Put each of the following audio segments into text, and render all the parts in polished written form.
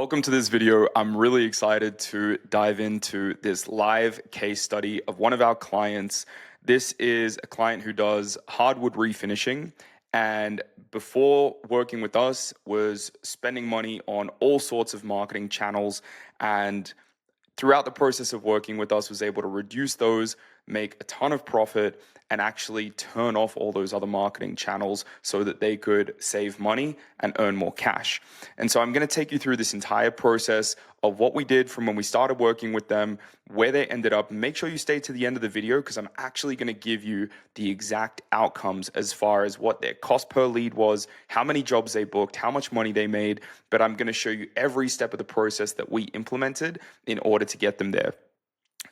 Welcome to this video. I'm really excited to dive into this live case study of one of our clients. This is a client who does hardwood refinishing, and before working with us was spending money on all sorts of marketing channels, and throughout the process of working with us was able to reduce those, make a ton of profit, and actually turn off all those other marketing channels so that they could save money and earn more cash. And so I'm going to take you through this entire process of what we did from when we started working with them, where they ended up. Make sure you stay to the end of the video because I'm actually going to give you the exact outcomes as far as what their cost per lead was, how many jobs they booked, how much money they made. But I'm going to show you every step of the process that we implemented in order to get them there.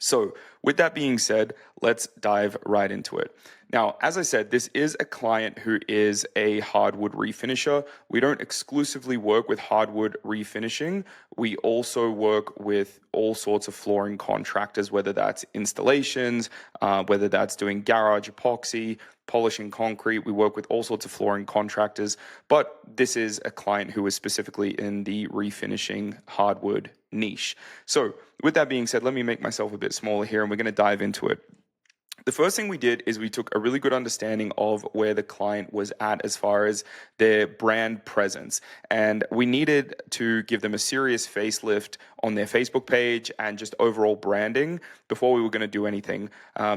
So with that being said, let's dive right into it. Now, as I said, this is a client who is a hardwood refinisher. We don't exclusively work with hardwood refinishing. We also work with all sorts of flooring contractors, whether that's installations, whether that's doing garage epoxy, polishing concrete. We work with all sorts of flooring contractors, but this is a client who is specifically in the refinishing hardwood niche. So with that being said, let me make myself a bit smaller here and we're going to dive into it. The first thing we did is we took a really good understanding of where the client was at as far as their brand presence. And we needed to give them a serious facelift on their Facebook page and just overall branding before we were going to do anything.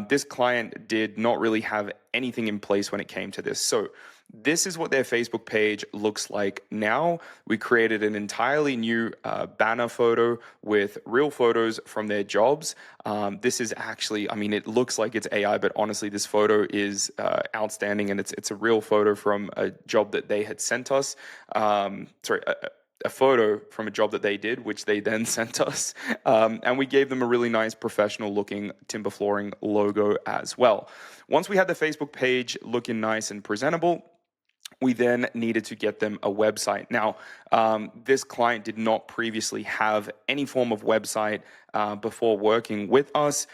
This client did not really have anything in place when it came to this. So this is what their Facebook page looks like now. We created an entirely new banner photo with real photos from their jobs. This is actually, I mean, it looks like it's AI, but honestly, this photo is outstanding, and it's a real photo from a job that they had sent us. A photo from a job that they did, which they then sent us. And we gave them a really nice professional looking timber flooring logo as well. Once we had the Facebook page looking nice and presentable, we then needed to get them a website. Now, this client did not previously have any form of website before working with us.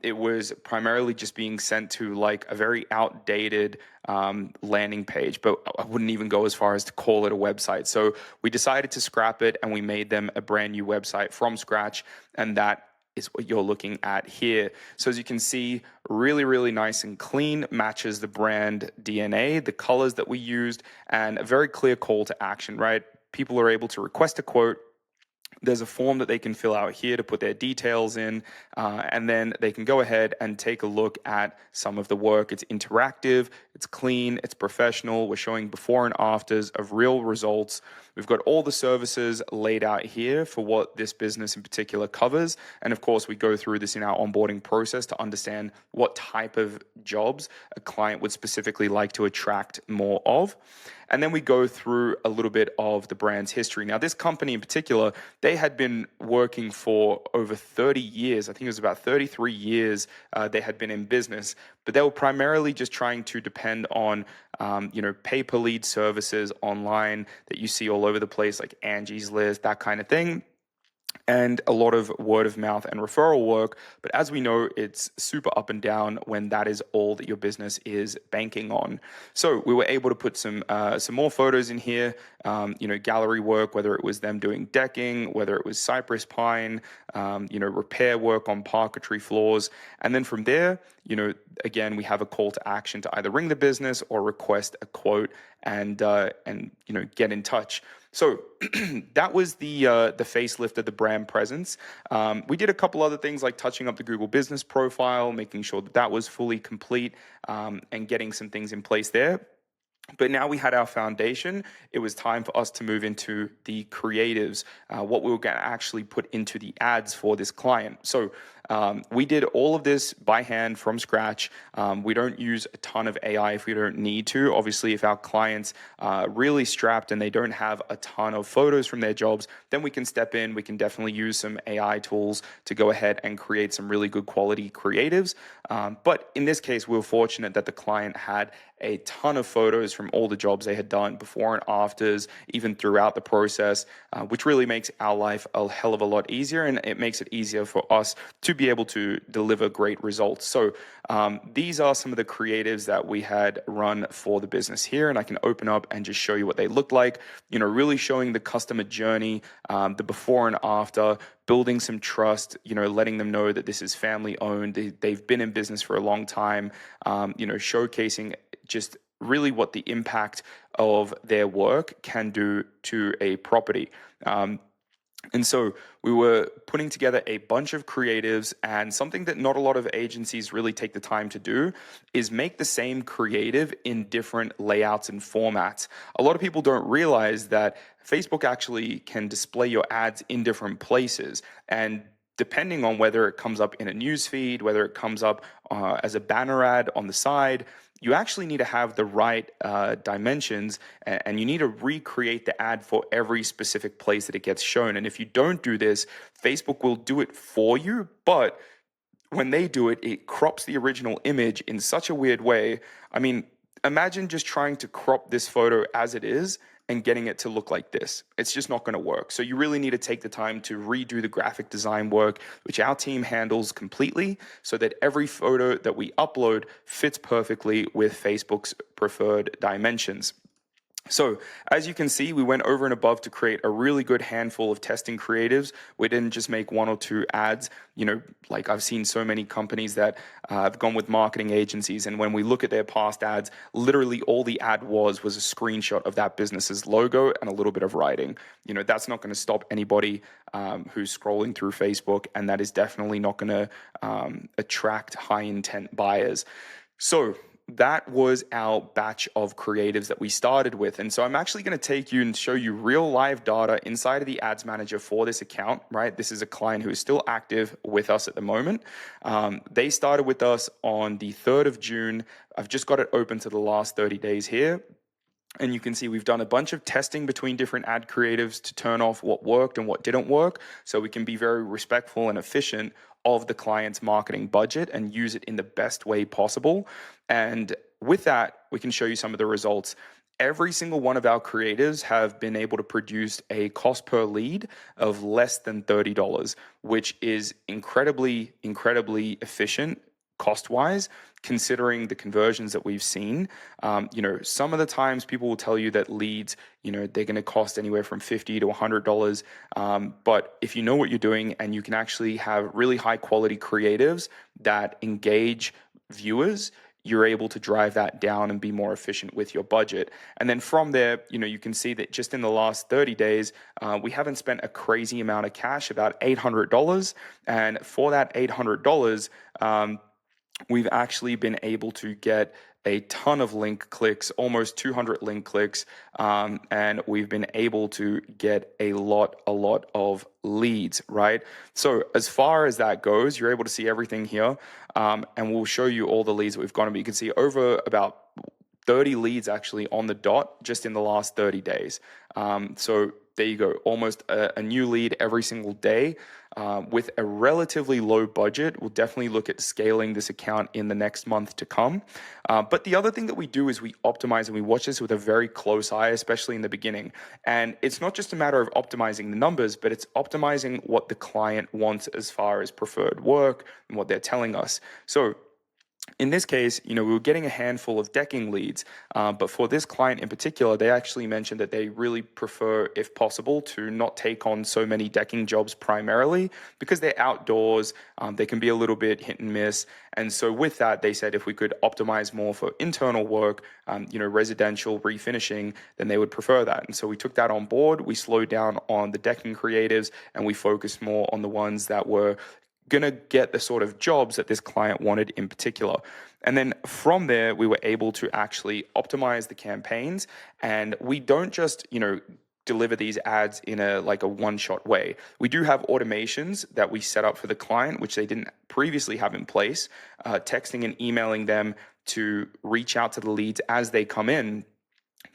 It was primarily just being sent to like a very outdated landing page, but I wouldn't even go as far as to call it a website. So we decided to scrap it and we made them a brand new website from scratch, and that is what you're looking at here. So as you can see, really, really nice and clean, matches the brand DNA, the colors that we used, and a very clear call to action, right? People are able to request a quote. There's a form that they can fill out here to put their details in, and then they can go ahead and take a look at some of the work. It's interactive, it's clean, it's professional. We're showing before and afters of real results. We've got all the services laid out here for what this business in particular covers. And of course, we go through this in our onboarding process to understand what type of jobs a client would specifically like to attract more of. And then we go through a little bit of the brand's history. Now, this company in particular, they had been working for over 30 years. I think it was about 33 years they had been in business, but they were primarily just trying to depend on, pay-per-lead services online that you see all over the place, like Angie's List, that kind of thing, and a lot of word of mouth and referral work. But as we know, it's super up and down when that is all that your business is banking on. So we were able to put some more photos in here, gallery work, whether it was them doing decking, whether it was cypress pine, repair work on parquetry floors. And then from there, again, we have a call to action to either ring the business or request a quote and get in touch. So that was the facelift of the brand presence. We did a couple other things like touching up the Google business profile, making sure that was fully complete, and getting some things in place there. But now we had our foundation. It was time for us to move into the creatives, what we were going to actually put into the ads for this client. So we did all of this by hand from scratch. We don't use a ton of AI if we don't need to. Obviously, if our clients are really strapped and they don't have a ton of photos from their jobs, then we can step in. We can definitely use some AI tools to go ahead and create some really good quality creatives. But in this case, we were fortunate that the client had a ton of photos from all the jobs they had done, before and afters, even throughout the process, which really makes our life a hell of a lot easier, and it makes it easier for us to be able to deliver great results. So these are some of the creatives that we had run for the business here, and I can open up and just show you what they look like. Really showing the customer journey, the before and after, building some trust, letting them know that this is family owned. They've been in business for a long time, showcasing just really what the impact of their work can do to a property. And so we were putting together a bunch of creatives, and something that not a lot of agencies really take the time to do is make the same creative in different layouts and formats. A lot of people don't realize that Facebook actually can display your ads in different places, and depending on whether it comes up in a news feed, whether it comes up as a banner ad on the side, you actually need to have the right dimensions, and you need to recreate the ad for every specific place that it gets shown. And if you don't do this, Facebook will do it for you, but when they do it, it crops the original image in such a weird way. I mean, imagine just trying to crop this photo as it is and getting it to look like this. It's just not going to work. So you really need to take the time to redo the graphic design work, which our team handles completely, so that every photo that we upload fits perfectly with Facebook's preferred dimensions. So as you can see, we went over and above to create a really good handful of testing creatives. We didn't just make one or two ads. Like I've seen so many companies that have gone with marketing agencies, and when we look at their past ads, literally all the ad was a screenshot of that business's logo and a little bit of writing. That's not going to stop anybody who's scrolling through Facebook, and that is definitely not going to attract high intent buyers. So that was our batch of creatives that we started with. And so I'm actually going to take you and show you real live data inside of the ads manager for this account, right? This is a client who is still active with us at the moment. They started with us on the 3rd of June. I've just got it open to the last 30 days here. And you can see we've done a bunch of testing between different ad creatives to turn off what worked and what didn't work, so we can be very respectful and efficient of the client's marketing budget and use it in the best way possible. And with that, we can show you some of the results. Every single one of our creatives have been able to produce a cost per lead of less than $30, which is incredibly, incredibly efficient cost-wise, considering the conversions that we've seen. Some of the times people will tell you that leads, they're going to cost anywhere from $50 to $100. But if you know what you're doing and you can actually have really high quality creatives that engage viewers, you're able to drive that down and be more efficient with your budget. And then from there, you can see that just in the last 30 days, we haven't spent a crazy amount of cash, about $800. And for that $800, we've actually been able to get a ton of link clicks, almost 200 link clicks, and we've been able to get a lot of leads, right? So as far as that goes, you're able to see everything here, and we'll show you all the leads that we've gotten. But you can see over about 30 leads actually on the dot just in the last 30 days. So there you go, almost a new lead every single day. With a relatively low budget, we'll definitely look at scaling this account in the next month to come. But the other thing that we do is we optimize, and we watch this with a very close eye, especially in the beginning. And it's not just a matter of optimizing the numbers, but it's optimizing what the client wants as far as preferred work and what they're telling us. So in this case, we were getting a handful of decking leads, but for this client in particular, they actually mentioned that they really prefer, if possible, to not take on so many decking jobs primarily because they're outdoors. They can be a little bit hit and miss. And so with that, they said if we could optimize more for internal work, residential refinishing, then they would prefer that. And so we took that on board. We slowed down on the decking creatives, and we focused more on the ones that were going to get the sort of jobs that this client wanted in particular. And then from there, we were able to actually optimize the campaigns. And we don't just, deliver these ads in a one-shot way. We do have automations that we set up for the client, which they didn't previously have in place, texting and emailing them to reach out to the leads as they come in.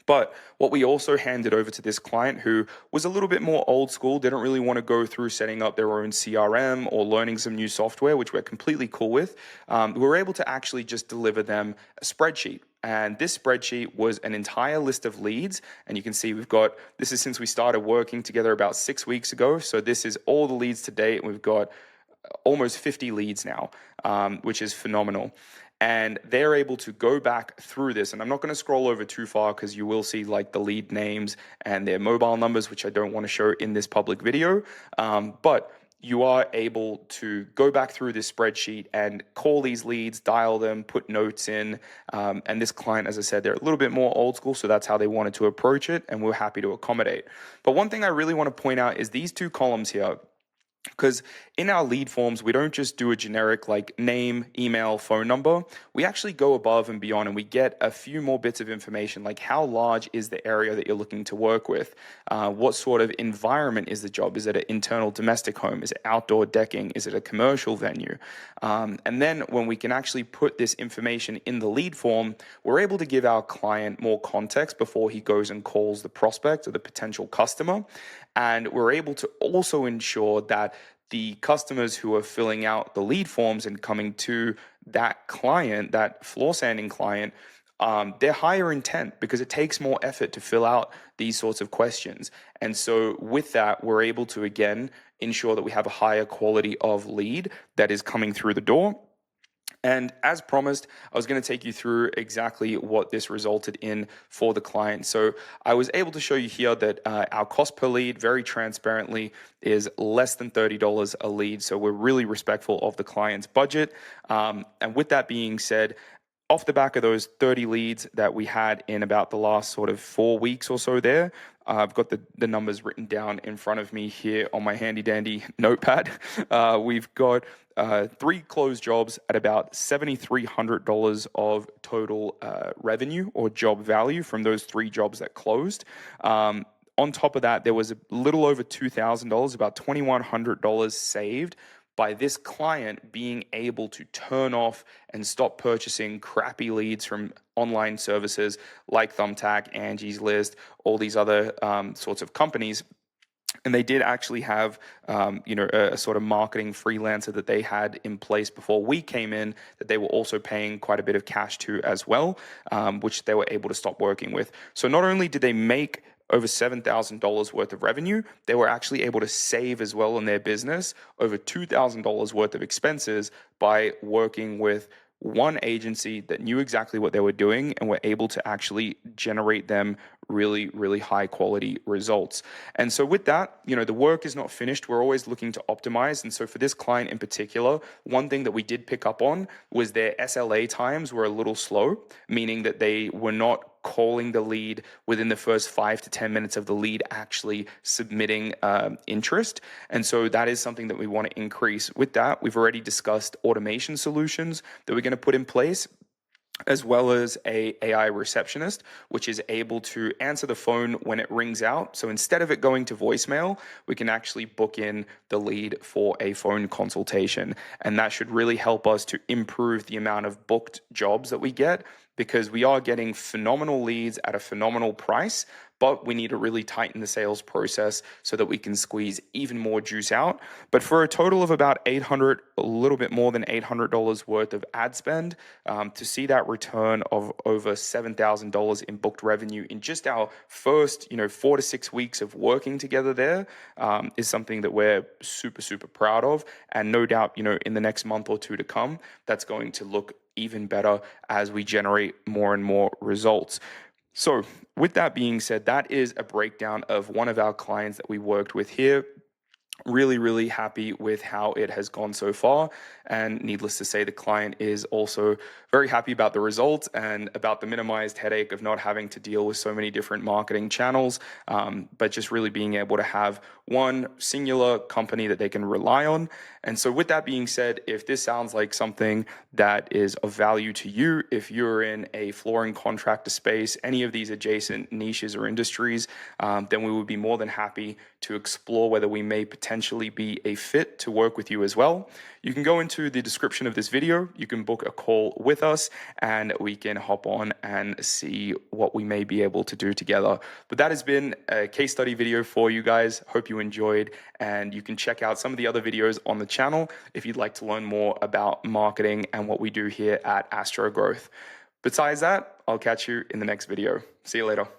But what we also handed over to this client who was a little bit more old school, didn't really want to go through setting up their own CRM or learning some new software, which we're completely cool with. We were able to actually just deliver them a spreadsheet. And this spreadsheet was an entire list of leads. And you can see this is since we started working together about 6 weeks ago. So this is all the leads to date. We've got almost 50 leads now, which is phenomenal. And they're able to go back through this. And I'm not going to scroll over too far because you will see like the lead names and their mobile numbers, which I don't want to show in this public video. But you are able to go back through this spreadsheet and call these leads, dial them, put notes in. And this client, as I said, they're a little bit more old school, so that's how they wanted to approach it, and we're happy to accommodate. But one thing I really want to point out is these two columns here. Because in our lead forms, we don't just do a generic like name, email, phone number. We actually go above and beyond and we get a few more bits of information, like how large is the area that you're looking to work with? What sort of environment is the job? Is it an internal domestic home? Is it outdoor decking? Is it a commercial venue? And then when we can actually put this information in the lead form, we're able to give our client more context before he goes and calls the prospect or the potential customer. And we're able to also ensure that the customers who are filling out the lead forms and coming to that client, that floor sanding client, they're higher intent because it takes more effort to fill out these sorts of questions. And so with that, we're able to, again, ensure that we have a higher quality of lead that is coming through the door. And as promised, I was going to take you through exactly what this resulted in for the client. So I was able to show you here that our cost per lead, very transparently, is less than $30 a lead. So we're really respectful of the client's budget. And with that being said, off the back of those 30 leads that we had in about the last sort of 4 weeks or so there, I've got the numbers written down in front of me here on my handy dandy notepad. We've got 3 closed jobs at about $7,300 of total revenue or job value from those 3 jobs that closed. On top of that, there was a little over $2,000, about $2,100 saved by this client being able to turn off and stop purchasing crappy leads from online services like Thumbtack, Angie's List, all these other sorts of companies. And they did actually have, a sort of marketing freelancer that they had in place before we came in that they were also paying quite a bit of cash to as well, which they were able to stop working with. So not only did they make over $7,000 worth of revenue, they were actually able to save as well in their business over $2,000 worth of expenses by working with one agency that knew exactly what they were doing and were able to actually generate them really, really high quality results. And so with that, the work is not finished. We're always looking to optimize. And so for this client in particular, one thing that we did pick up on was their SLA times were a little slow, meaning that they were not calling the lead within the first 5 to 10 minutes of the lead actually submitting interest. And so that is something that we want to increase. With that, we've already discussed automation solutions that we're going to put in place, as well as a AI receptionist, which is able to answer the phone when it rings out. So instead of it going to voicemail, we can actually book in the lead for a phone consultation. And that should really help us to improve the amount of booked jobs that we get, because we are getting phenomenal leads at a phenomenal price, but we need to really tighten the sales process so that we can squeeze even more juice out. But for a total of about $800, a little bit more than $800 worth of ad spend, to see that return of over $7,000 in booked revenue in just our first, 4 to 6 weeks of working together there, is something that we're super, super proud of. And no doubt, in the next month or two to come, that's going to look even better as we generate more and more results. So with that being said, that is a breakdown of one of our clients that we worked with here. Really, really happy with how it has gone so far. And needless to say, the client is also very happy about the results and about the minimized headache of not having to deal with so many different marketing channels, but just really being able to have one singular company that they can rely on. And so with that being said, if this sounds like something that is of value to you, if you're in a flooring contractor space, any of these adjacent niches or industries, then we would be more than happy to explore whether we may potentially be a fit to work with you as well, you can go into the description of this video. You can book a call with us and we can hop on and see what we may be able to do together. But that has been a case study video for you guys. Hope you enjoyed, and you can check out some of the other videos on the channel if you'd like to learn more about marketing and what we do here at Astro Growth. Besides that, I'll catch you in the next video. See you later.